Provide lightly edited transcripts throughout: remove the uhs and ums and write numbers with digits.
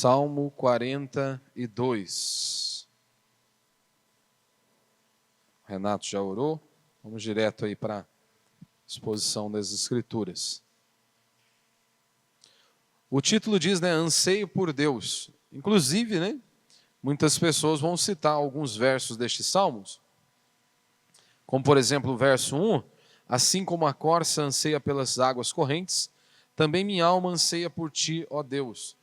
Salmo 42. Renato já orou? Vamos direto aí para a exposição das Escrituras. O título diz, anseio por Deus. Inclusive, muitas pessoas vão citar alguns versos destes salmos, como por exemplo o verso 1, assim como a corça anseia pelas águas correntes, também minha alma anseia por ti, ó Deus.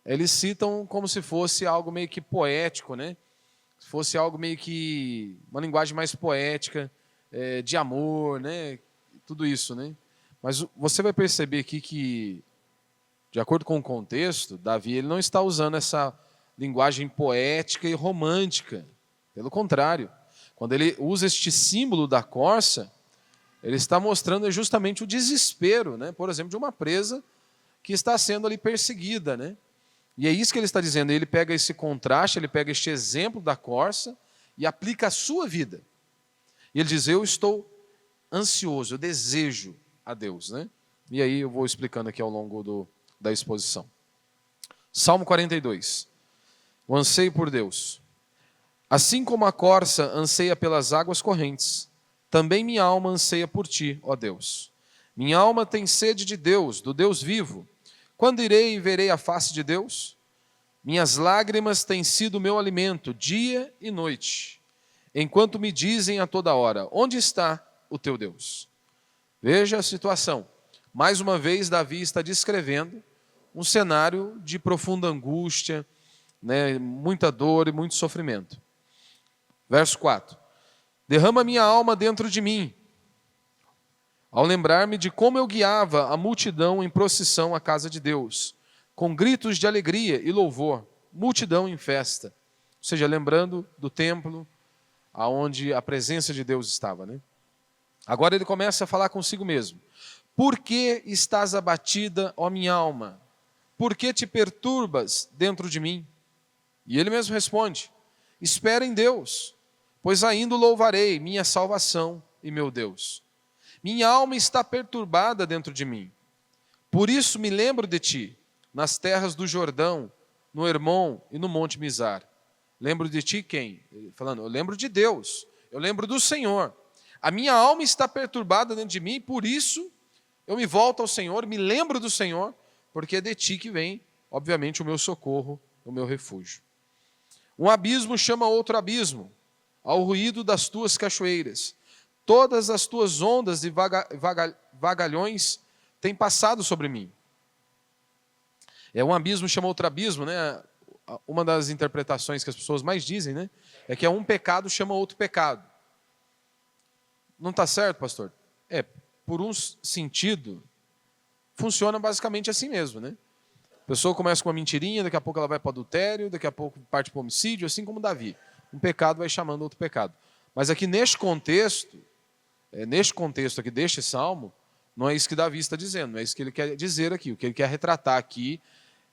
Eles citam como se fosse algo meio que poético, Se fosse algo meio que uma linguagem mais poética, de amor, tudo isso, Mas você vai perceber aqui que, de acordo com o contexto, Davi ele não está usando essa linguagem poética e romântica. Pelo contrário, quando ele usa este símbolo da corça, ele está mostrando justamente o desespero, por exemplo, de uma presa que está sendo ali perseguida, E é isso que ele está dizendo. Ele pega esse contraste, ele pega este exemplo da corça e aplica à sua vida. E ele diz, eu estou ansioso, eu desejo a Deus, E aí eu vou explicando aqui ao longo da exposição. Salmo 42. O anseio por Deus. Assim como a corça anseia pelas águas correntes, também minha alma anseia por ti, ó Deus. Minha alma tem sede de Deus, do Deus vivo. Quando irei e verei a face de Deus? Minhas lágrimas têm sido meu alimento, dia e noite, enquanto me dizem a toda hora, onde está o teu Deus? Veja a situação. Mais uma vez, Davi está descrevendo um cenário de profunda angústia, muita dor e muito sofrimento. Verso 4. Derrama minha alma dentro de mim, ao lembrar-me de como eu guiava a multidão em procissão à casa de Deus, com gritos de alegria e louvor, multidão em festa. Ou seja, lembrando do templo, aonde a presença de Deus estava. Agora ele começa a falar consigo mesmo. Por que estás abatida, ó minha alma? Por que te perturbas dentro de mim? E ele mesmo responde, espera em Deus, pois ainda o louvarei, minha salvação e meu Deus. Minha alma está perturbada dentro de mim. Por isso me lembro de ti, nas terras do Jordão, no Hermon e no Monte Mizar. Lembro de ti quem? Falando, eu lembro de Deus, eu lembro do Senhor. A minha alma está perturbada dentro de mim, por isso eu me volto ao Senhor, me lembro do Senhor, porque é de ti que vem, obviamente, o meu socorro, o meu refúgio. Um abismo chama outro abismo, ao ruído das tuas cachoeiras. Todas as tuas ondas e vagalhões têm passado sobre mim. Um abismo chama outro abismo, Uma das interpretações que as pessoas mais dizem, é que um pecado chama outro pecado. Não está certo, pastor? Por um sentido, funciona basicamente assim mesmo, A pessoa começa com uma mentirinha, daqui a pouco ela vai para o adultério, daqui a pouco parte para o homicídio, assim como Davi. Um pecado vai chamando outro pecado. Mas aqui neste contexto aqui deste salmo, não é isso que Davi está dizendo, não é isso que ele quer dizer aqui. O que ele quer retratar aqui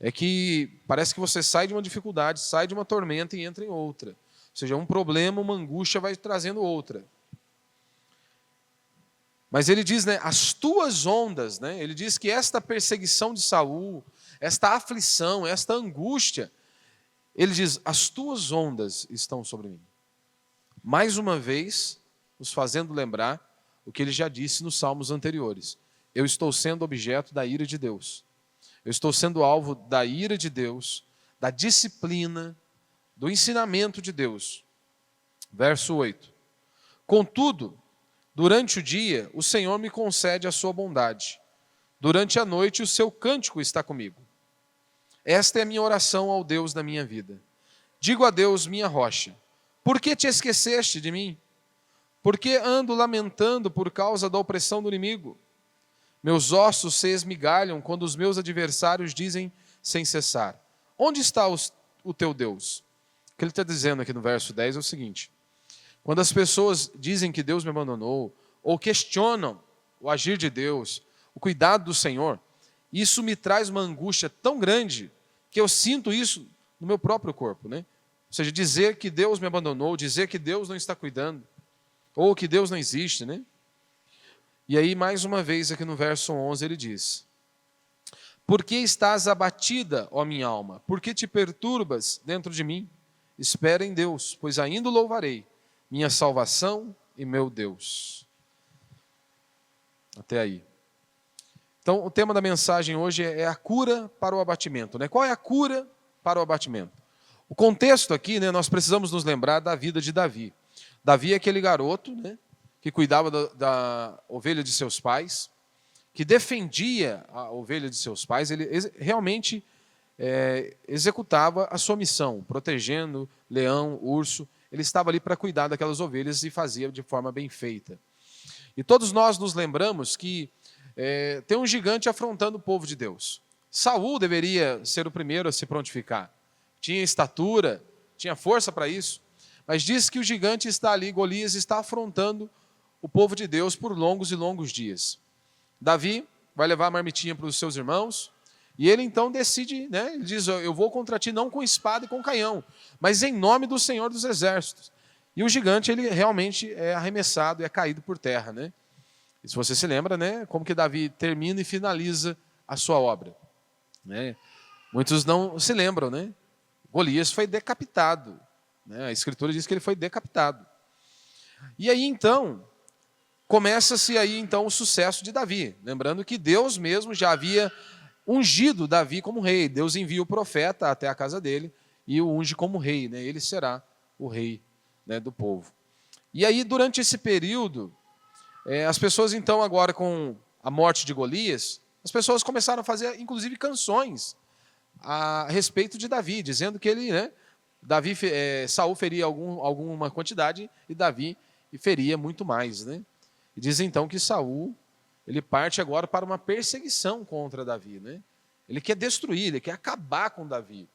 é que parece que você sai de uma dificuldade, sai de uma tormenta e entra em outra. Ou seja, um problema, uma angústia vai trazendo outra. Mas ele diz, as tuas ondas, ele diz que esta perseguição de Saul, esta aflição, esta angústia, ele diz, as tuas ondas estão sobre mim. Mais uma vez, nos fazendo lembrar o que ele já disse nos salmos anteriores. Eu estou sendo objeto da ira de Deus. Eu estou sendo alvo da ira de Deus, da disciplina, do ensinamento de Deus. Verso 8. Contudo, durante o dia, o Senhor me concede a sua bondade. Durante a noite, o seu cântico está comigo. Esta é a minha oração ao Deus da minha vida. Digo a Deus, minha rocha, por que te esqueceste de mim? Por que ando lamentando por causa da opressão do inimigo? Meus ossos se esmigalham quando os meus adversários dizem sem cessar, onde está o teu Deus? O que ele está dizendo aqui no verso 10 é o seguinte, quando as pessoas dizem que Deus me abandonou, ou questionam o agir de Deus, o cuidado do Senhor, isso me traz uma angústia tão grande que eu sinto isso no meu próprio corpo, Ou seja, dizer que Deus me abandonou, dizer que Deus não está cuidando, ou que Deus não existe, E aí, mais uma vez, aqui no verso 11, ele diz, Por que estás abatida, ó minha alma? Por que te perturbas dentro de mim? Espera em Deus, pois ainda o louvarei, minha salvação e meu Deus. Até aí. Então, o tema da mensagem hoje é a cura para o abatimento, né? Qual é a cura para o abatimento? O contexto aqui, né, nós precisamos nos lembrar da vida de Davi. Davi é aquele garoto, né, que cuidava da ovelha de seus pais, que defendia a ovelha de seus pais. Ele realmente executava a sua missão, protegendo leão, urso. Ele estava ali para cuidar daquelas ovelhas e fazia de forma bem feita. E todos nós nos lembramos que tem um gigante afrontando o povo de Deus. Saul deveria ser o primeiro a se prontificar. Tinha estatura, tinha força para isso. Mas diz que o gigante está ali, Golias, está afrontando o povo de Deus por longos e longos dias. Davi vai levar a marmitinha para os seus irmãos, e ele então decide, né? Ele diz, eu vou contra ti não com espada e com canhão, mas em nome do Senhor dos Exércitos. E o gigante, ele realmente é arremessado e é caído por terra, né? E se você se lembra, né, como que Davi termina e finaliza a sua obra, né? Muitos não se lembram, né? Golias foi decapitado, né? A Escritura diz que ele foi decapitado. E aí então começa-se aí então o sucesso de Davi, lembrando que Deus mesmo já havia ungido Davi como rei. Deus envia o profeta até a casa dele e o unge como rei, né? Ele será o rei, né, do povo. E aí durante esse período, as pessoas então agora com a morte de Golias, as pessoas começaram a fazer inclusive canções a respeito de Davi, dizendo que ele, né, Saul feria alguma quantidade e Davi feria muito mais, né? E diz então que Saul, ele parte agora para uma perseguição contra Davi, né? Ele quer destruir, ele quer acabar com Davi.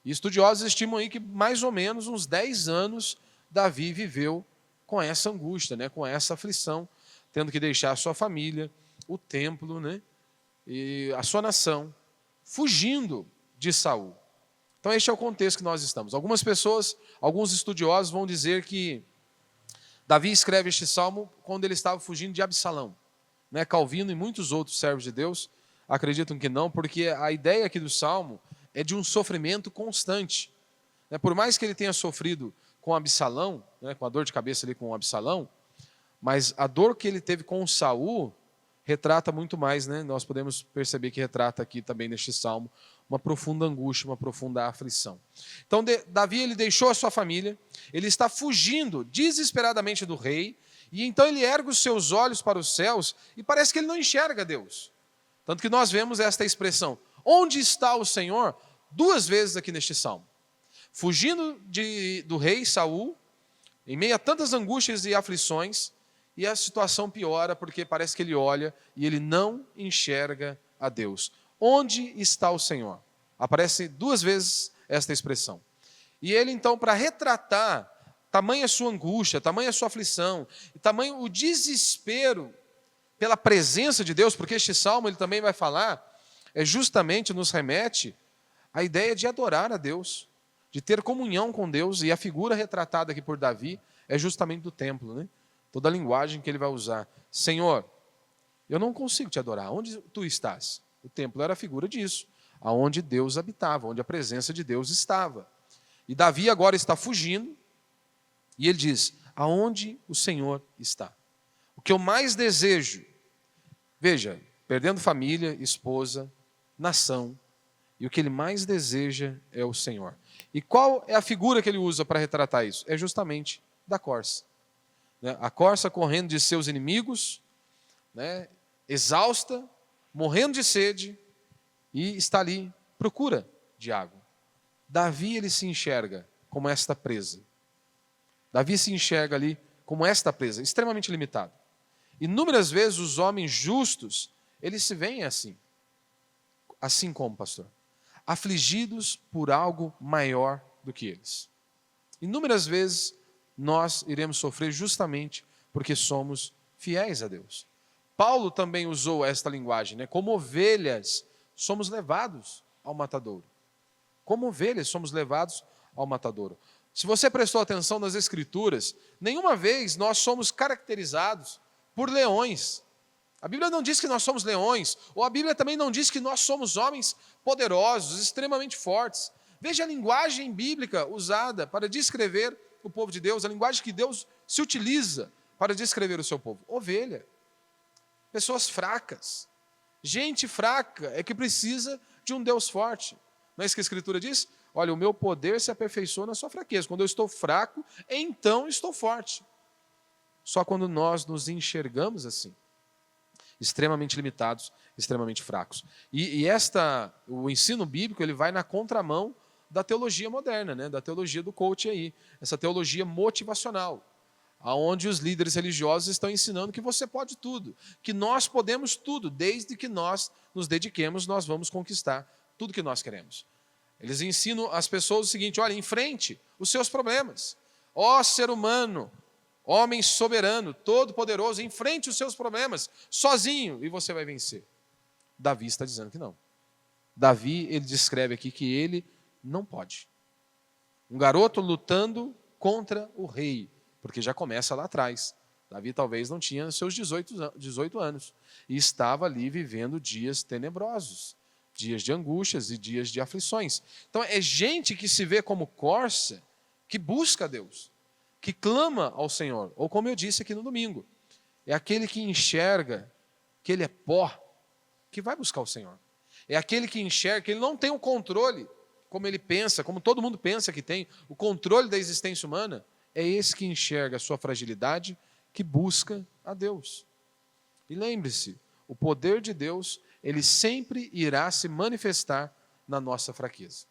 E estudiosos estimam aí que mais ou menos uns 10 anos Davi viveu com essa angústia, né? Com essa aflição, tendo que deixar a sua família, o templo, né? E a sua nação, fugindo de Saul. Então este é o contexto que nós estamos. Algumas pessoas, alguns estudiosos vão dizer que Davi escreve este salmo quando ele estava fugindo de Absalão, né? Calvino e muitos outros servos de Deus acreditam que não, porque a ideia aqui do salmo é de um sofrimento constante, né? Por mais que ele tenha sofrido com Absalão, né, com a dor de cabeça ali com Absalão, mas a dor que ele teve com Saul retrata muito mais, né? Nós podemos perceber que retrata aqui também neste salmo uma profunda angústia, uma profunda aflição. Então Davi, ele deixou a sua família, ele está fugindo desesperadamente do rei, e então ele ergue os seus olhos para os céus e parece que ele não enxerga Deus. Tanto que nós vemos esta expressão, onde está o Senhor? 2 vezes aqui neste salmo. Fugindo do rei Saul, em meio a tantas angústias e aflições, e a situação piora porque parece que ele olha e ele não enxerga a Deus. Onde está o Senhor? Aparece 2 vezes esta expressão. E ele então, para retratar tamanha sua angústia, tamanha sua aflição, e tamanho o desespero pela presença de Deus, porque este salmo ele também vai falar, justamente nos remete à ideia de adorar a Deus, de ter comunhão com Deus, e a figura retratada aqui por Davi é justamente do templo, né? Toda a linguagem que ele vai usar. Senhor, eu não consigo te adorar. Onde tu estás? O templo era a figura disso, aonde Deus habitava, onde a presença de Deus estava. E Davi agora está fugindo, e ele diz, aonde o Senhor está? O que eu mais desejo, veja, perdendo família, esposa, nação, e o que ele mais deseja é o Senhor. E qual é a figura que ele usa para retratar isso? É justamente da corça. A corça correndo de seus inimigos, né, exausta, morrendo de sede, e está ali, procura de água. Davi, ele se enxerga como esta presa. Davi se enxerga ali como esta presa, extremamente limitado. Inúmeras vezes os homens justos, eles se veem assim. Assim como, pastor? Afligidos por algo maior do que eles. Inúmeras vezes nós iremos sofrer justamente porque somos fiéis a Deus. Paulo também usou esta linguagem, né? Como ovelhas, somos levados ao matadouro. Como ovelhas, somos levados ao matadouro. Se você prestou atenção nas Escrituras, nenhuma vez nós somos caracterizados por leões. A Bíblia não diz que nós somos leões, ou a Bíblia também não diz que nós somos homens poderosos, extremamente fortes. Veja a linguagem bíblica usada para descrever o povo de Deus, a linguagem que Deus se utiliza para descrever o seu povo. Ovelha, pessoas fracas, gente fraca é que precisa de um Deus forte. Não é isso que a Escritura diz? Olha, o meu poder se aperfeiçoa na sua fraqueza. Quando eu estou fraco, então estou forte. Só quando nós nos enxergamos assim, extremamente limitados, extremamente fracos. O ensino bíblico ele vai na contramão da teologia moderna, né? Da teologia do coach aí, essa teologia motivacional, aonde os líderes religiosos estão ensinando que você pode tudo, que nós podemos tudo, desde que nós nos dediquemos, nós vamos conquistar tudo que nós queremos. Eles ensinam às pessoas o seguinte: olha, enfrente os seus problemas. Ó ser humano, homem soberano, todo-poderoso, enfrente os seus problemas sozinho e você vai vencer. Davi está dizendo que não. Davi, ele descreve aqui que ele não pode. Um garoto lutando contra o rei, porque já começa lá atrás. Davi talvez não tinha seus 18 anos e estava ali vivendo dias tenebrosos, dias de angústias e dias de aflições. Então é gente que se vê como corça, que busca a Deus, que clama ao Senhor, ou como eu disse aqui no domingo, é aquele que enxerga que ele é pó, que vai buscar o Senhor. É aquele que enxerga que ele não tem o controle, como ele pensa, como todo mundo pensa que tem, o controle da existência humana, é esse que enxerga a sua fragilidade, que busca a Deus. E lembre-se, o poder de Deus, ele sempre irá se manifestar na nossa fraqueza.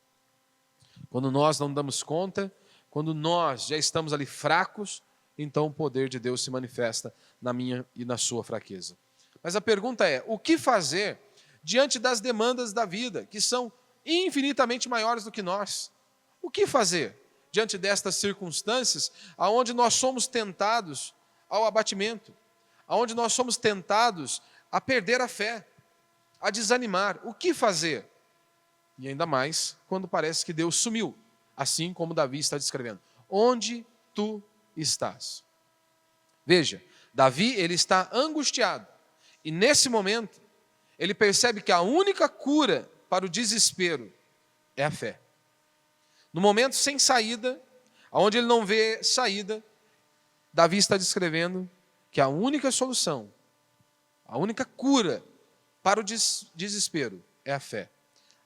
Quando nós não damos conta, quando nós já estamos ali fracos, então o poder de Deus se manifesta na minha e na sua fraqueza. Mas a pergunta é, o que fazer diante das demandas da vida, que são infinitamente maiores do que nós? O que fazer diante destas circunstâncias, aonde nós somos tentados ao abatimento, aonde nós somos tentados a perder a fé, a desanimar? O que fazer? E ainda mais quando parece que Deus sumiu, assim como Davi está descrevendo. Onde tu estás? Veja, Davi ele está angustiado. E nesse momento, ele percebe que a única cura para o desespero é a fé. No momento sem saída, onde ele não vê saída, Davi está descrevendo que a única solução, a única cura para o desespero é a fé.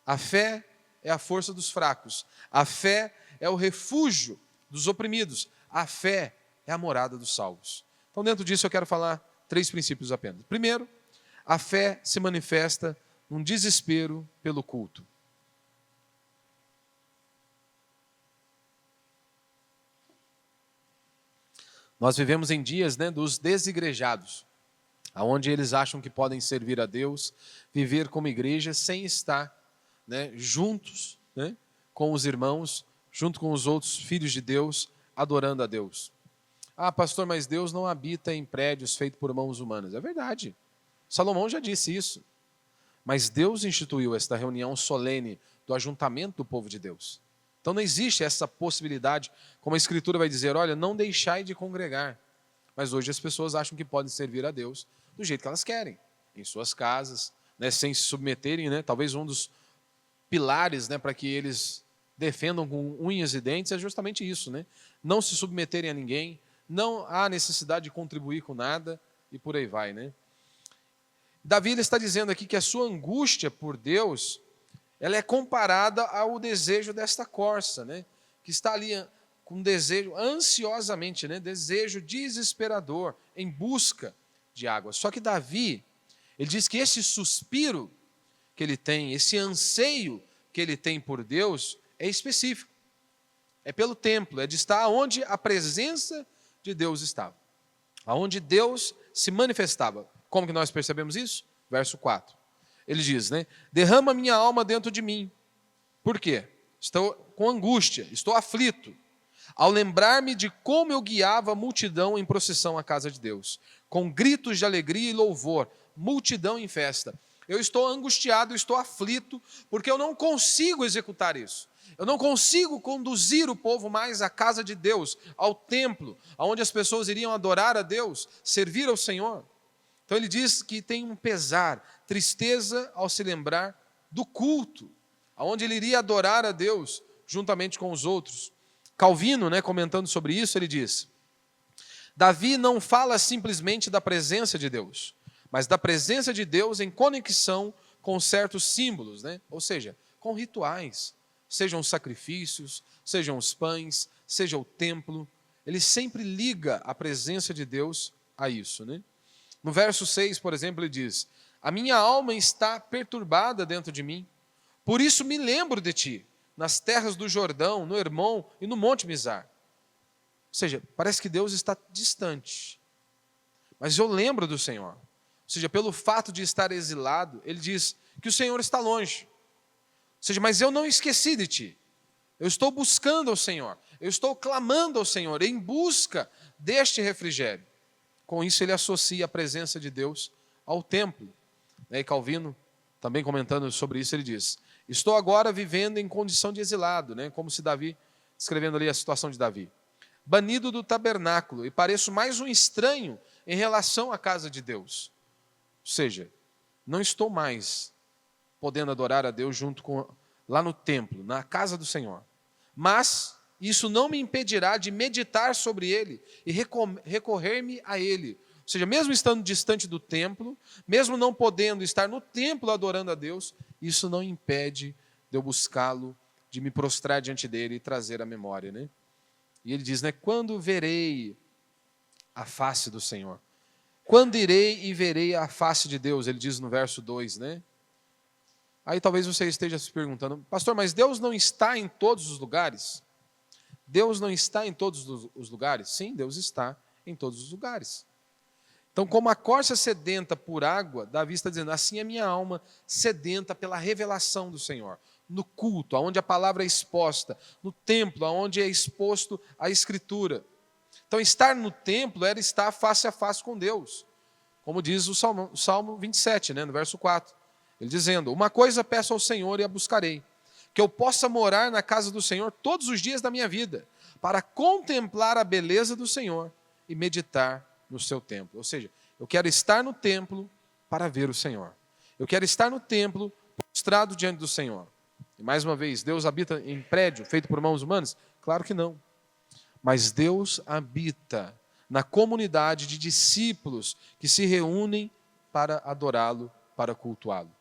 A fé é a força dos fracos. A fé é o refúgio dos oprimidos. A fé é a morada dos salvos. Então, dentro disso, eu quero falar 3 princípios apenas. Primeiro, a fé se manifesta num desespero pelo culto. Nós vivemos em dias, dos desigrejados, onde eles acham que podem servir a Deus, viver como igreja, sem estar juntos com os irmãos, junto com os outros filhos de Deus, adorando a Deus. Ah, pastor, mas Deus não habita em prédios feitos por mãos humanas. É verdade. Salomão já disse isso. Mas Deus instituiu esta reunião solene do ajuntamento do povo de Deus. Então não existe essa possibilidade, como a Escritura vai dizer, olha, não deixai de congregar. Mas hoje as pessoas acham que podem servir a Deus do jeito que elas querem, em suas casas, sem se submeterem, talvez um dos pilares para que eles defendam com unhas e dentes é justamente isso, não se submeterem a ninguém, não há necessidade de contribuir com nada e por aí vai. Davi ele está dizendo aqui que a sua angústia por Deus, ela é comparada ao desejo desta corça, que está ali com desejo, ansiosamente, desejo desesperador, em busca de água. Só que Davi, ele diz que esse suspiro que ele tem, esse anseio que ele tem por Deus, é específico. É pelo templo, é de estar onde a presença de Deus estava. Aonde Deus se manifestava. Como que nós percebemos isso? Verso 4. Ele diz, derrama minha alma dentro de mim. Por quê? Estou com angústia, estou aflito, ao lembrar-me de como eu guiava a multidão em procissão à casa de Deus, com gritos de alegria e louvor, multidão em festa. Eu estou angustiado, estou aflito, porque eu não consigo executar isso. Eu não consigo conduzir o povo mais à casa de Deus, ao templo, onde as pessoas iriam adorar a Deus, servir ao Senhor. Então ele diz que tem um pesar, tristeza ao se lembrar do culto, aonde ele iria adorar a Deus juntamente com os outros. Calvino, comentando sobre isso, ele diz: Davi não fala simplesmente da presença de Deus, mas da presença de Deus em conexão com certos símbolos, ou seja, com rituais, sejam os sacrifícios, sejam os pães, seja o templo. Ele sempre liga a presença de Deus a isso. No verso 6, por exemplo, ele diz: a minha alma está perturbada dentro de mim, por isso me lembro de ti, nas terras do Jordão, no Hermon e no Monte Mizar. Ou seja, parece que Deus está distante, mas eu lembro do Senhor. Ou seja, pelo fato de estar exilado, ele diz que o Senhor está longe. Ou seja, mas eu não esqueci de ti. Eu estou buscando ao Senhor, eu estou clamando ao Senhor em busca deste refrigério. Com isso ele associa a presença de Deus ao templo. E Calvino, também comentando sobre isso, ele diz: estou agora vivendo em condição de exilado, como se Davi, escrevendo ali a situação de Davi, banido do tabernáculo, e pareço mais um estranho em relação à casa de Deus. Ou seja, não estou mais podendo adorar a Deus lá no templo, na casa do Senhor. Mas isso não me impedirá de meditar sobre Ele e recorrer-me a Ele. Ou seja, mesmo estando distante do templo, mesmo não podendo estar no templo adorando a Deus, isso não impede de eu buscá-lo, de me prostrar diante dEle e trazer a memória. E ele diz, quando verei a face do Senhor? Quando irei e verei a face de Deus? Ele diz no verso 2, Aí talvez você esteja se perguntando: pastor, mas Deus não está em todos os lugares? Deus não está em todos os lugares? Sim, Deus está em todos os lugares. Então, como a corça sedenta por água, Davi está dizendo: assim é minha alma sedenta pela revelação do Senhor. No culto, onde a palavra é exposta, no templo, onde é exposto a Escritura. Então, estar no templo era estar face a face com Deus. Como diz o Salmo 27, no verso 4. Ele dizendo: uma coisa peço ao Senhor e a buscarei, que eu possa morar na casa do Senhor todos os dias da minha vida, para contemplar a beleza do Senhor e meditar no seu templo. Ou seja, eu quero estar no templo para ver o Senhor. Eu quero estar no templo prostrado diante do Senhor. E mais uma vez, Deus habita em prédio feito por mãos humanas? Claro que não. Mas Deus habita na comunidade de discípulos que se reúnem para adorá-lo, para cultuá-lo.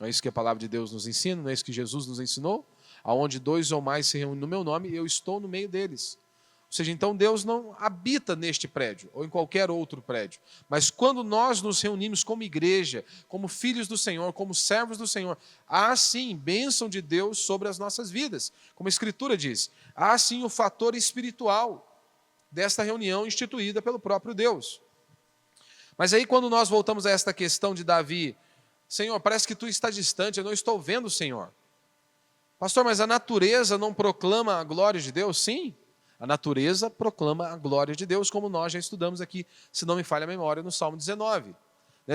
Não é isso que a palavra de Deus nos ensina? Não é isso que Jesus nos ensinou? Aonde 2 ou mais se reúnem no meu nome, eu estou no meio deles. Ou seja, então Deus não habita neste prédio, ou em qualquer outro prédio. Mas quando nós nos reunimos como igreja, como filhos do Senhor, como servos do Senhor, há sim bênção de Deus sobre as nossas vidas. Como a Escritura diz, há sim o fator espiritual desta reunião instituída pelo próprio Deus. Mas aí quando nós voltamos a esta questão de Davi: Senhor, parece que tu está distante, eu não estou vendo o Senhor. Pastor, mas a natureza não proclama a glória de Deus? Sim, a natureza proclama a glória de Deus, como nós já estudamos aqui, se não me falha a memória, no Salmo 19.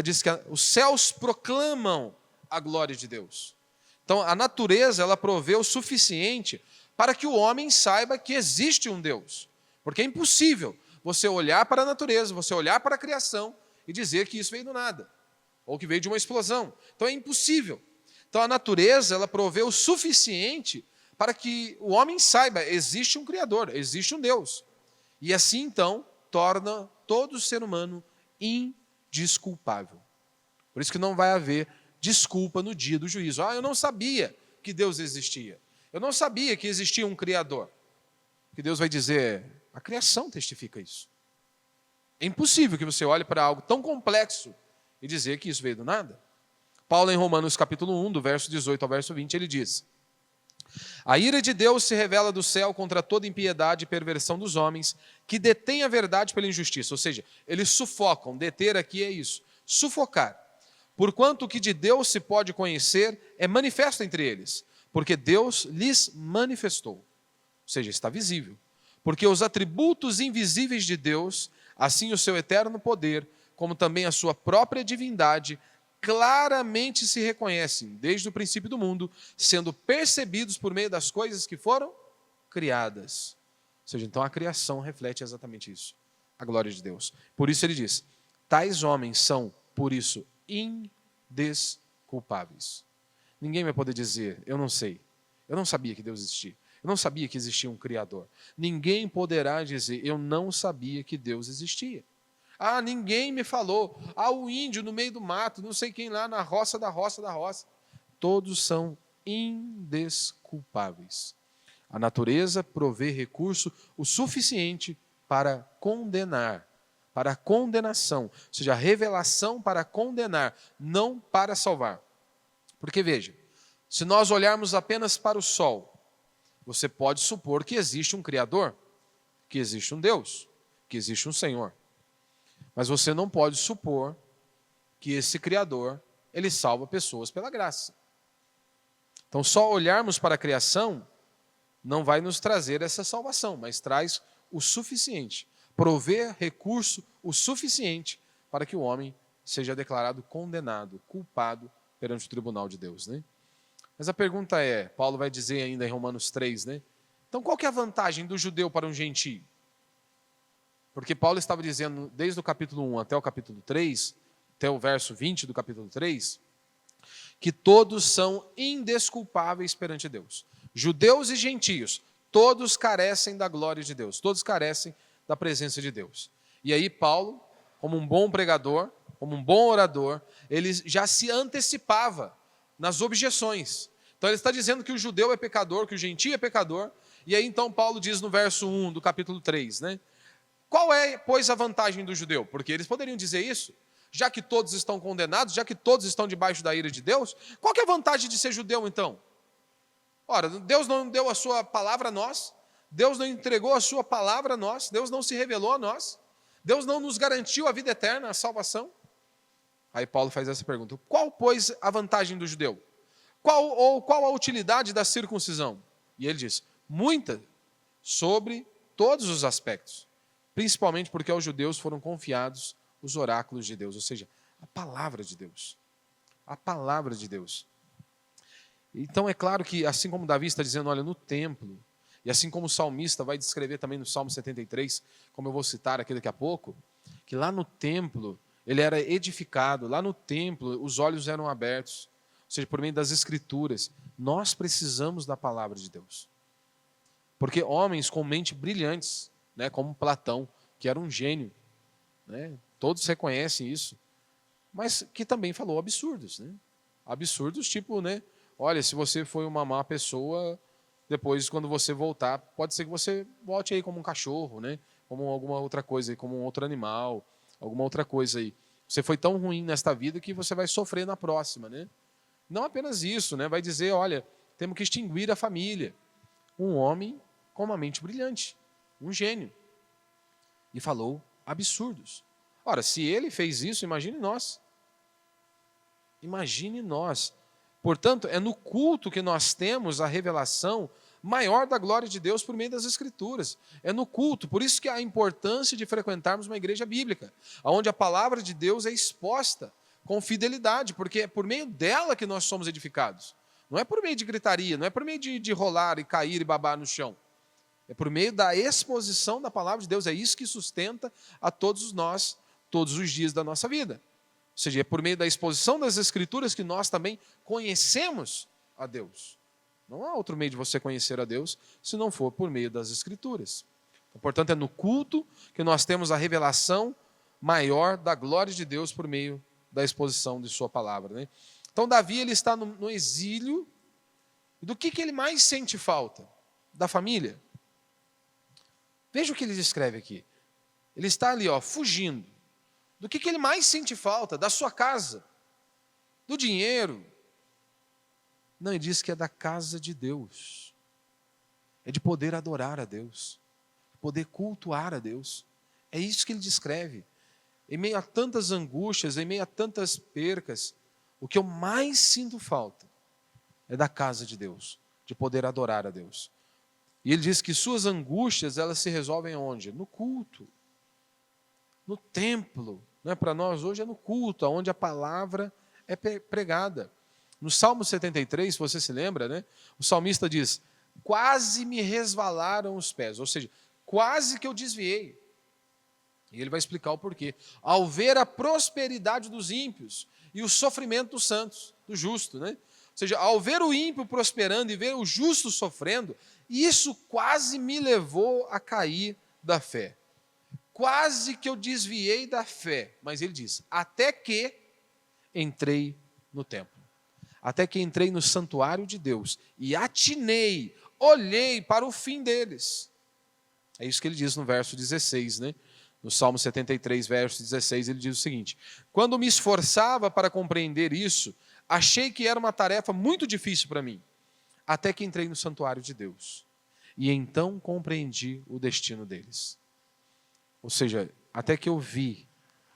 Diz que os céus proclamam a glória de Deus. Então, a natureza, ela provê o suficiente para que o homem saiba que existe um Deus. Porque é impossível você olhar para a natureza, você olhar para a criação e dizer que isso veio do nada, ou que veio de uma explosão. Então, é impossível. Então, a natureza, ela provê o suficiente para que o homem saiba: existe um Criador, existe um Deus. E assim, então, torna todo ser humano indesculpável. Por isso que não vai haver desculpa no dia do juízo. Eu não sabia que Deus existia. Eu não sabia que existia um Criador. Que Deus vai dizer: a criação testifica isso. É impossível que você olhe para algo tão complexo e dizer que isso veio do nada. Paulo, em Romanos capítulo 1, do verso 18 ao verso 20, ele diz: a ira de Deus se revela do céu contra toda impiedade e perversão dos homens, que detêm a verdade pela injustiça. Ou seja, eles sufocam. Deter aqui é isso, sufocar. Porquanto o que de Deus se pode conhecer é manifesto entre eles, porque Deus lhes manifestou. Ou seja, está visível. Porque os atributos invisíveis de Deus, assim o seu eterno poder, como também a sua própria divindade, claramente se reconhecem desde o princípio do mundo, sendo percebidos por meio das coisas que foram criadas. Ou seja, então a criação reflete exatamente isso, a glória de Deus. Por isso ele diz: tais homens são por isso, indesculpáveis. Ninguém vai poder dizer, eu não sei, eu não sabia que Deus existia, eu não sabia que existia um Criador. Ninguém poderá dizer, eu não sabia que Deus existia. Ah, ninguém me falou. Ah, o índio no meio do mato, não sei quem lá na roça da roça da roça. Todos são indesculpáveis. A natureza provê recurso o suficiente para condenar, para a condenação, ou seja, a revelação para condenar, não para salvar. Porque veja, se nós olharmos apenas para o sol, você pode supor que existe um Criador, que existe um Deus, que existe um Senhor. Mas você não pode supor que esse Criador, ele salva pessoas pela graça. Então, só olharmos para a criação não vai nos trazer essa salvação, mas traz o suficiente, prover recurso o suficiente para que o homem seja declarado condenado, culpado perante o tribunal de Deus, né? Mas a pergunta é, Paulo vai dizer ainda em Romanos 3, né? Então, qual que é a vantagem do judeu para um gentio? Porque Paulo estava dizendo, desde o capítulo 1 até o capítulo 3, até o verso 20 do capítulo 3, que todos são indesculpáveis perante Deus. Judeus e gentios, todos carecem da glória de Deus, todos carecem da presença de Deus. E aí Paulo, como um bom pregador, como um bom orador, ele já se antecipava nas objeções. Então ele está dizendo que o judeu é pecador, que o gentio é pecador, e aí então Paulo diz no verso 1 do capítulo 3, né? Qual é, pois, a vantagem do judeu? Porque eles poderiam dizer isso, já que todos estão condenados, já que todos estão debaixo da ira de Deus, qual que é a vantagem de ser judeu, então? Ora, Deus não deu a sua palavra a nós, Deus não entregou a sua palavra a nós, Deus não se revelou a nós, Deus não nos garantiu a vida eterna, a salvação. Aí Paulo faz essa pergunta, qual, pois, a vantagem do judeu? Qual a utilidade da circuncisão? E ele diz, muita, sobre todos os aspectos. Principalmente porque aos judeus foram confiados os oráculos de Deus, ou seja, a palavra de Deus. A palavra de Deus. Então é claro que, assim como Davi está dizendo, olha, no templo, e assim como o salmista vai descrever também no Salmo 73, como eu vou citar aqui daqui a pouco, que lá no templo ele era edificado, lá no templo os olhos eram abertos, ou seja, por meio das escrituras. Nós precisamos da palavra de Deus. Porque homens com mente brilhantes, né, como Platão, que era um gênio, né, todos reconhecem isso, mas que também falou absurdos, né? Absurdos tipo, né, olha, se você foi uma má pessoa, depois quando você voltar, pode ser que você volte aí como um cachorro, né, como alguma outra coisa, como um outro animal, alguma outra coisa aí. Você foi tão ruim nesta vida que você vai sofrer na próxima, né? Não apenas isso, né, vai dizer, olha, temos que extinguir a família. Um homem com uma mente brilhante, um gênio, e falou absurdos. Ora, se ele fez isso, imagine nós. Imagine nós. Portanto, é no culto que nós temos a revelação maior da glória de Deus por meio das Escrituras. É no culto, por isso que a importância de frequentarmos uma igreja bíblica, onde a palavra de Deus é exposta com fidelidade, porque é por meio dela que nós somos edificados. Não é por meio de gritaria, não é por meio de rolar e cair e babar no chão. É por meio da exposição da palavra de Deus. É isso que sustenta a todos nós, todos os dias da nossa vida. Ou seja, é por meio da exposição das Escrituras que nós também conhecemos a Deus. Não há outro meio de você conhecer a Deus se não for por meio das Escrituras. Então, portanto, é no culto que nós temos a revelação maior da glória de Deus por meio da exposição de sua palavra, né? Então, Davi ele está no exílio. E do que ele mais sente falta? Da família. Veja o que ele descreve aqui. Ele está ali, fugindo. Do que ele mais sente falta? Da sua casa, do dinheiro. Não, ele diz que é da casa de Deus. É de poder adorar a Deus, poder cultuar a Deus. É isso que ele descreve. Em meio a tantas angústias, em meio a tantas percas, o que eu mais sinto falta é da casa de Deus, de poder adorar a Deus. E ele diz que suas angústias, elas se resolvem onde? No culto, no templo. Não é para nós hoje, é no culto, onde a palavra é pregada. No Salmo 73, se você se lembra, né, o salmista diz, quase me resvalaram os pés, ou seja, quase que eu desviei. E ele vai explicar o porquê. Ao ver a prosperidade dos ímpios e o sofrimento dos santos, do justo, né? Ou seja, ao ver o ímpio prosperando e ver o justo sofrendo, isso quase me levou a cair da fé. Quase que eu desviei da fé. Mas ele diz, até que entrei no templo. Até que entrei no santuário de Deus e atinei, olhei para o fim deles. É isso que ele diz no verso 16, né? No Salmo 73, verso 16, ele diz o seguinte: quando me esforçava para compreender isso, achei que era uma tarefa muito difícil para mim, até que entrei no santuário de Deus. E então compreendi o destino deles. Ou seja, até que eu vi,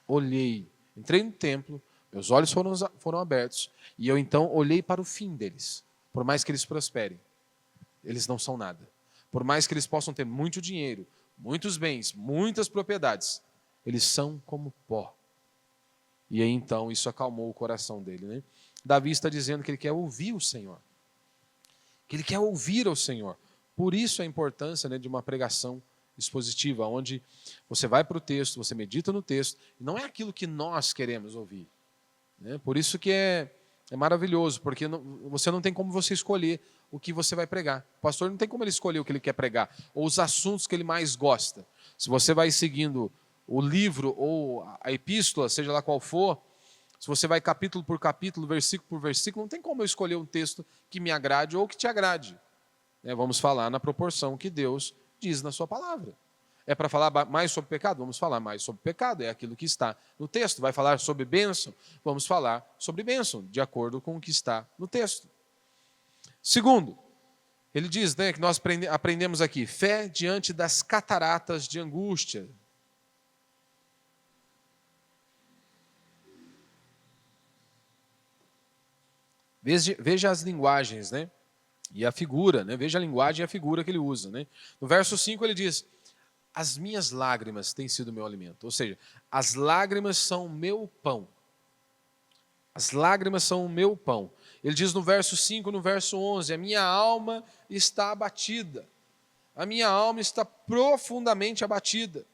olhei, entrei no templo, meus olhos foram abertos, e eu então olhei para o fim deles. Por mais que eles prosperem, eles não são nada. Por mais que eles possam ter muito dinheiro, muitos bens, muitas propriedades, eles são como pó. E aí então isso acalmou o coração dele, né? Davi está dizendo que ele quer ouvir o Senhor, que ele quer ouvir ao Senhor. Por isso a importância, né, de uma pregação expositiva, onde você vai para o texto, você medita no texto, e não é aquilo que nós queremos ouvir, né? Por isso que é maravilhoso, porque você não tem como você escolher o que você vai pregar. O pastor não tem como ele escolher o que ele quer pregar, ou os assuntos que ele mais gosta. Se você vai seguindo o livro ou a epístola, seja lá qual for, se você vai capítulo por capítulo, versículo por versículo, não tem como eu escolher um texto que me agrade ou que te agrade. Vamos falar na proporção que Deus diz na sua palavra. É para falar mais sobre pecado? Vamos falar mais sobre pecado, é aquilo que está no texto. Vai falar sobre bênção? Vamos falar sobre bênção, de acordo com o que está no texto. Segundo, ele diz, né, que nós aprendemos aqui, fé diante das cataratas de angústia. Veja as linguagens, né? E a figura, né? Veja a linguagem e a figura que ele usa, né? No verso 5 ele diz, as minhas lágrimas têm sido meu alimento. Ou seja, as lágrimas são o meu pão. As lágrimas são o meu pão. Ele diz no verso 5, no verso 11, a minha alma está abatida. A minha alma está profundamente abatida.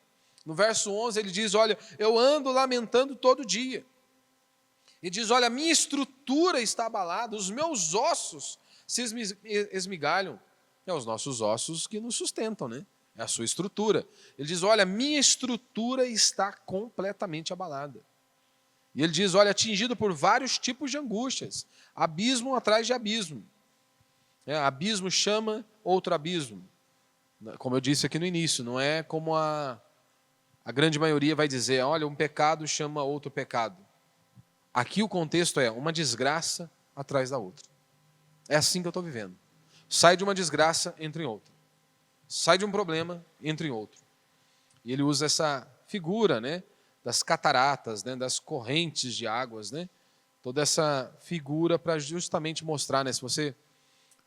No verso 11 ele diz, olha, eu ando lamentando todo dia. Ele diz, olha, a minha estrutura está abalada, os meus ossos se esmigalham. É os nossos ossos que nos sustentam, né? É a sua estrutura. Ele diz, olha, minha estrutura está completamente abalada. E ele diz, olha, atingido por vários tipos de angústias, abismo atrás de abismo. Abismo chama outro abismo. Como eu disse aqui no início, não é como a grande maioria vai dizer, olha, um pecado chama outro pecado. Aqui o contexto é uma desgraça atrás da outra. É assim que eu estou vivendo. Sai de uma desgraça, entra em outra. Sai de um problema, entra em outro. E ele usa essa figura, né, das cataratas, né, das correntes de águas, né, toda essa figura para justamente mostrar, né, se você,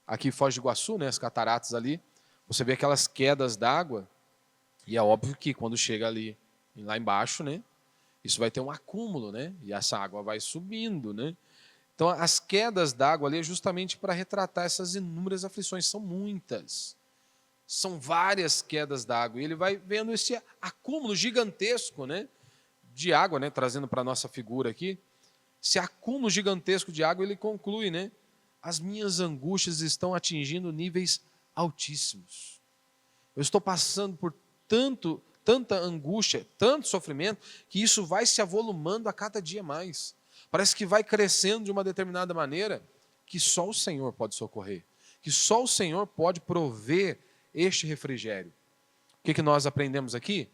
aqui em Foz do Iguaçu, né, as cataratas ali, você vê aquelas quedas d'água, e é óbvio que quando chega ali, lá embaixo, né, isso vai ter um acúmulo, né, e essa água vai subindo, né. Então as quedas d'água ali é justamente para retratar essas inúmeras aflições, são muitas. São várias quedas d'água, e ele vai vendo esse acúmulo gigantesco, né, de água, né, trazendo para a nossa figura aqui, esse acúmulo gigantesco de água, ele conclui, né, as minhas angústias estão atingindo níveis altíssimos. Eu estou passando por tanta angústia, tanto sofrimento, que isso vai se avolumando a cada dia mais. Parece que vai crescendo de uma determinada maneira que só o Senhor pode socorrer, que só o Senhor pode prover este refrigério. O que nós aprendemos aqui?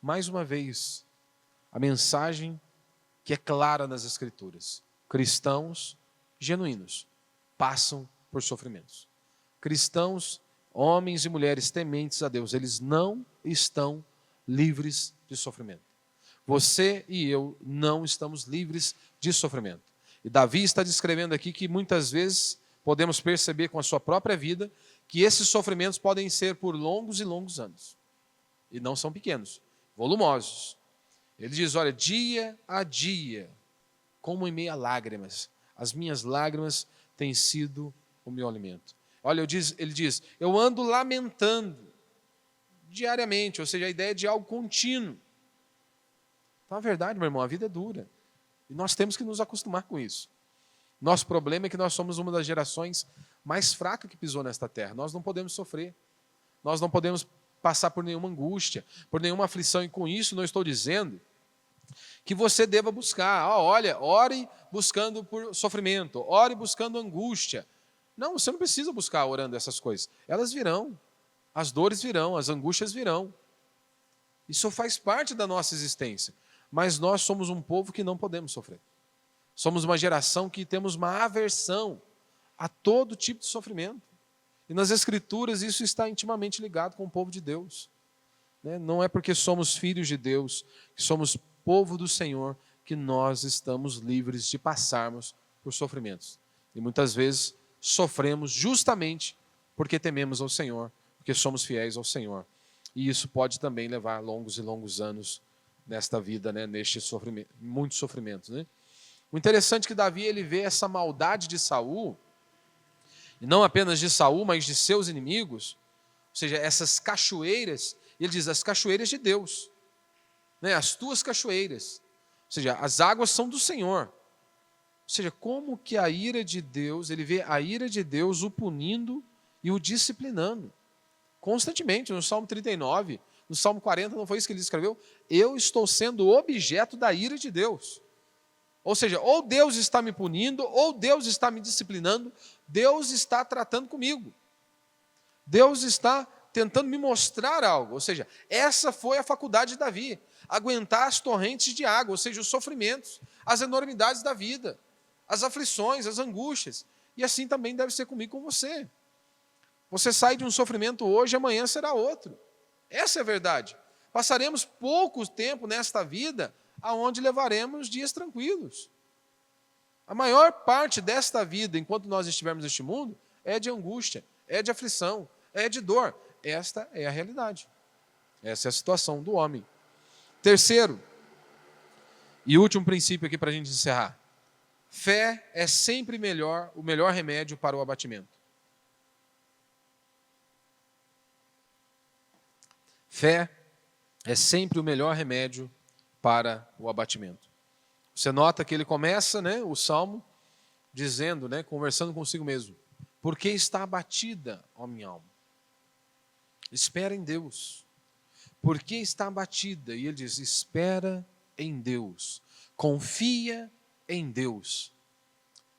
Mais uma vez, a mensagem que é clara nas Escrituras. Cristãos genuínos passam por sofrimentos. Cristãos, homens e mulheres tementes a Deus, eles não estão livres de sofrimento. Você e eu não estamos livres de sofrimento. E Davi está descrevendo aqui que muitas vezes podemos perceber com a sua própria vida que esses sofrimentos podem ser por longos e longos anos. E não são pequenos, volumosos. Ele diz, olha, dia a dia, como em meio a lágrimas, as minhas lágrimas têm sido o meu alimento. Olha, ele diz, eu ando lamentando diariamente, ou seja, a ideia de algo contínuo. Então a verdade, meu irmão, a vida é dura. E nós temos que nos acostumar com isso. Nosso problema é que nós somos uma das gerações mais fracas que pisou nesta terra. Nós não podemos sofrer. Nós não podemos passar por nenhuma angústia, por nenhuma aflição. E com isso não estou dizendo que você deva buscar. Olha, ore buscando por sofrimento, ore buscando angústia. Não, você não precisa buscar orando essas coisas. Elas virão. As dores virão, as angústias virão. Isso faz parte da nossa existência. Mas nós somos um povo que não podemos sofrer. Somos uma geração que temos uma aversão a todo tipo de sofrimento. E nas Escrituras isso está intimamente ligado com o povo de Deus. Não é porque somos filhos de Deus, que somos povo do Senhor, que nós estamos livres de passarmos por sofrimentos. E muitas vezes sofremos justamente porque tememos ao Senhor, porque somos fiéis ao Senhor. E isso pode também levar longos e longos anos nesta vida, neste sofrimento, muitos sofrimentos. O interessante é que Davi ele vê essa maldade de Saul, e não apenas de Saul, mas de seus inimigos, ou seja, essas cachoeiras, ele diz, as cachoeiras de Deus, as tuas cachoeiras, ou seja, as águas são do Senhor. Ou seja, como que a ira de Deus, ele vê a ira de Deus o punindo e o disciplinando, constantemente. No Salmo 39, no Salmo 40, não foi isso que ele escreveu? Eu estou sendo objeto da ira de Deus. Ou seja, ou Deus está me punindo, ou Deus está me disciplinando, Deus está tratando comigo. Deus está tentando me mostrar algo. Ou seja, essa foi a faculdade de Davi, aguentar as torrentes de água, ou seja, os sofrimentos, as enormidades da vida, as aflições, as angústias. E assim também deve ser comigo, com você. Você sai de um sofrimento hoje, amanhã será outro. Essa é a verdade. Passaremos pouco tempo nesta vida, aonde levaremos dias tranquilos. A maior parte desta vida, enquanto nós estivermos neste mundo, é de angústia, é de aflição, é de dor. Esta é a realidade. Essa é a situação do homem. Terceiro e último princípio aqui para a gente encerrar. Fé é sempre o melhor remédio para o abatimento. Fé é sempre o melhor remédio para o abatimento. Você nota que ele começa, o Salmo, dizendo, conversando consigo mesmo. Por que está abatida, ó minha alma? Espera em Deus. Por que está abatida? E ele diz, espera em Deus. Confia em Deus.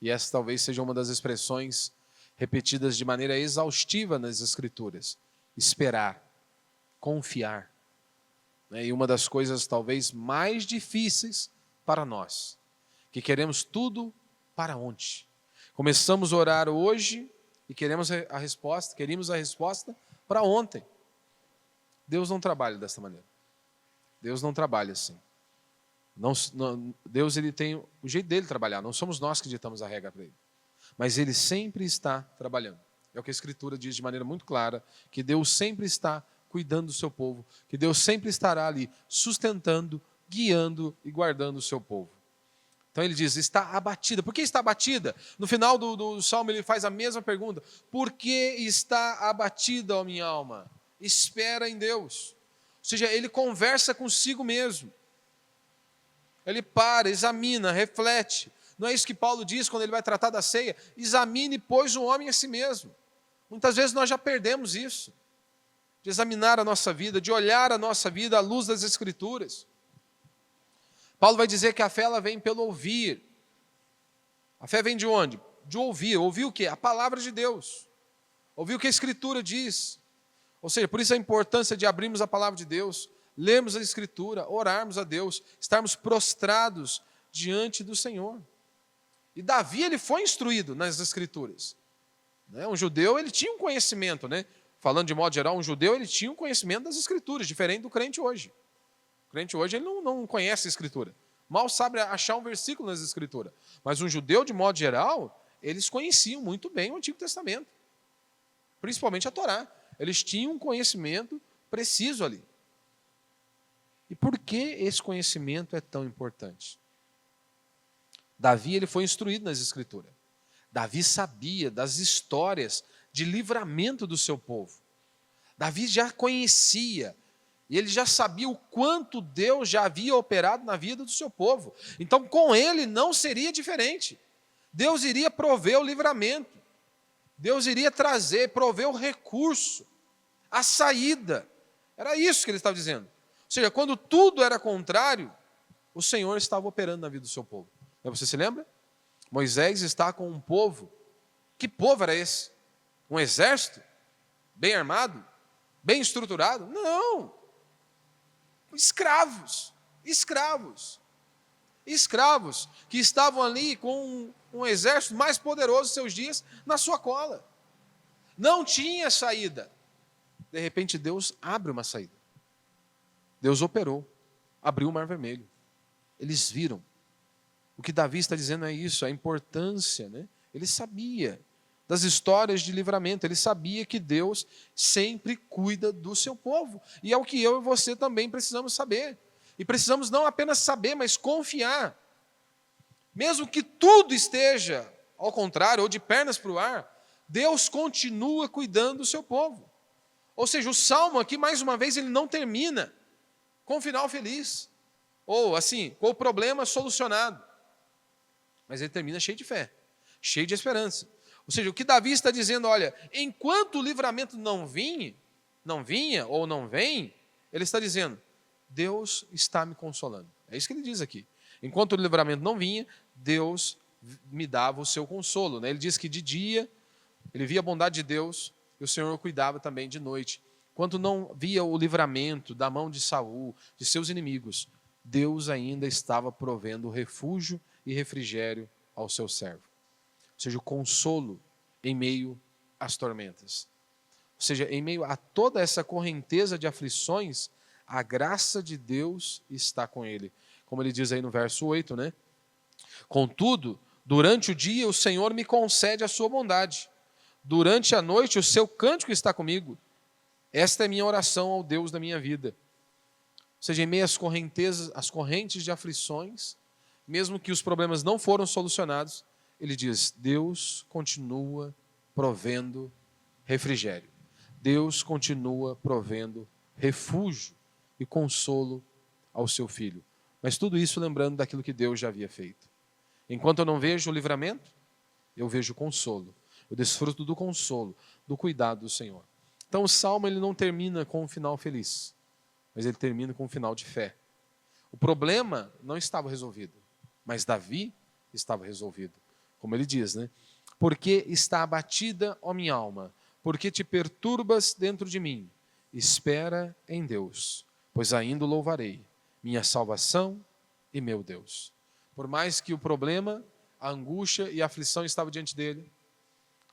E essa talvez seja uma das expressões repetidas de maneira exaustiva nas Escrituras. Esperar, confiar. E uma das coisas talvez mais difíceis para nós, que queremos tudo para ontem. Começamos a orar hoje e queríamos a resposta para ontem. Deus não trabalha dessa maneira. Deus não trabalha assim. Deus ele tem o jeito dele trabalhar, não somos nós que ditamos a regra para ele. Mas ele sempre está trabalhando. É o que a Escritura diz de maneira muito clara, que Deus sempre está cuidando do seu povo, que Deus sempre estará ali sustentando, guiando e guardando o seu povo. Então ele diz, está abatida. Por que está abatida? No final do Salmo ele faz a mesma pergunta. Por que está abatida, ó minha alma? Espera em Deus. Ou seja, ele conversa consigo mesmo. Ele para, examina, reflete. Não é isso que Paulo diz quando ele vai tratar da ceia? Examine, pois, o homem a si mesmo. Muitas vezes nós já perdemos isso. De examinar a nossa vida, de olhar a nossa vida à luz das Escrituras. Paulo vai dizer que a fé ela vem pelo ouvir. A fé vem de onde? De ouvir. Ouvir o quê? A palavra de Deus. Ouvir o que a Escritura diz. Ou seja, por isso a importância de abrirmos a palavra de Deus, lermos a Escritura, orarmos a Deus, estarmos prostrados diante do Senhor. E Davi ele foi instruído nas Escrituras. Um judeu ele tinha um conhecimento, Falando de modo geral, um judeu ele tinha um conhecimento das Escrituras, diferente do crente hoje. O crente hoje ele não conhece a Escritura. Mal sabe achar um versículo nas Escrituras. Mas um judeu, de modo geral, eles conheciam muito bem o Antigo Testamento. Principalmente a Torá. Eles tinham um conhecimento preciso ali. E por que esse conhecimento é tão importante? Davi ele foi instruído nas Escrituras. Davi sabia das histórias de livramento do seu povo. Davi já conhecia E ele já sabia o quanto Deus já havia operado na vida do seu povo. Então, com ele não seria diferente. Deus iria prover o livramento. Deus iria trazer, prover o recurso, a saída. Era isso que ele estava dizendo. Ou seja, quando tudo era contrário, o Senhor estava operando na vida do seu povo. Você se lembra? Moisés está com um povo. Que povo era esse? Um exército? Bem armado? Bem estruturado? Não. Escravos. Escravos que estavam ali com um exército mais poderoso dos seus dias na sua cola. Não tinha saída. De repente Deus abre uma saída. Deus operou. Abriu o Mar Vermelho. Eles viram. O que Davi está dizendo é isso, a importância, né? Ele sabia das histórias de livramento, ele sabia que Deus sempre cuida do seu povo. E é o que eu e você também precisamos saber. E precisamos não apenas saber, mas confiar. Mesmo que tudo esteja ao contrário, ou de pernas para o ar, Deus continua cuidando do seu povo. Ou seja, o Salmo aqui, mais uma vez, ele não termina com um final feliz. Ou assim, com o problema solucionado. Mas ele termina cheio de fé, cheio de esperança. Ou seja, o que Davi está dizendo, olha, enquanto o livramento não vinha ou não vem, ele está dizendo, Deus está me consolando. É isso que ele diz aqui. Enquanto o livramento não vinha, Deus me dava o seu consolo. Né? Ele diz que de dia ele via a bondade de Deus e o Senhor cuidava também de noite. Quando não via o livramento da mão de Saul, de seus inimigos, Deus ainda estava provendo refúgio e refrigério ao seu servo. Ou seja, o consolo em meio às tormentas. Ou seja, em meio a toda essa correnteza de aflições, a graça de Deus está com ele. Como ele diz aí no verso 8, né? Contudo, durante o dia o Senhor me concede a sua bondade. Durante a noite o seu cântico está comigo. Esta é minha oração ao Deus da minha vida. Ou seja, em meio às correntezas, às correntes de aflições, mesmo que os problemas não foram solucionados, ele diz, Deus continua provendo refrigério. Deus continua provendo refúgio e consolo ao seu filho. Mas tudo isso lembrando daquilo que Deus já havia feito. Enquanto eu não vejo o livramento, eu vejo o consolo. Eu desfruto do consolo, do cuidado do Senhor. Então o Salmo ele não termina com um final feliz, mas ele termina com um final de fé. O problema não estava resolvido, mas Davi estava resolvido. Como ele diz, né? Porque está abatida, ó minha alma, porque te perturbas dentro de mim. Espera em Deus, pois ainda o louvarei, minha salvação e meu Deus. Por mais que o problema, a angústia e a aflição estavam diante dele,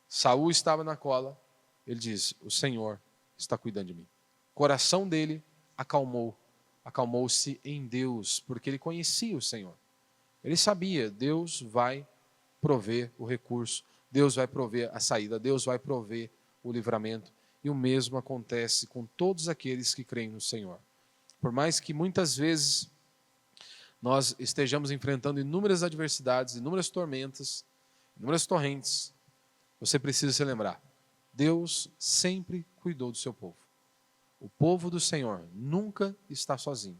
Saul estava na cola, ele diz, o Senhor está cuidando de mim. O coração dele acalmou-se em Deus, porque ele conhecia o Senhor. Ele sabia, Deus vai prover o recurso, Deus vai prover a saída, Deus vai prover o livramento. E o mesmo acontece com todos aqueles que creem no Senhor. Por mais que muitas vezes nós estejamos enfrentando inúmeras adversidades, inúmeras tormentas, inúmeras torrentes, você precisa se lembrar, Deus sempre cuidou do seu povo. O povo do Senhor nunca está sozinho.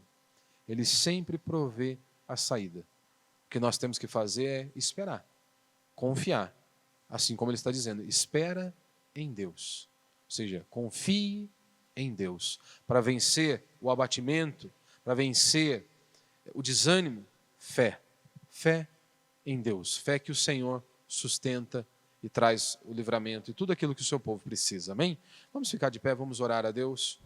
Ele sempre provê a saída. O que nós temos que fazer é esperar, confiar. Assim como ele está dizendo, espera em Deus. Ou seja, confie em Deus. Para vencer o abatimento, para vencer o desânimo, fé. Fé em Deus. Fé que o Senhor sustenta e traz o livramento e tudo aquilo que o seu povo precisa. Amém? Vamos ficar de pé, vamos orar a Deus.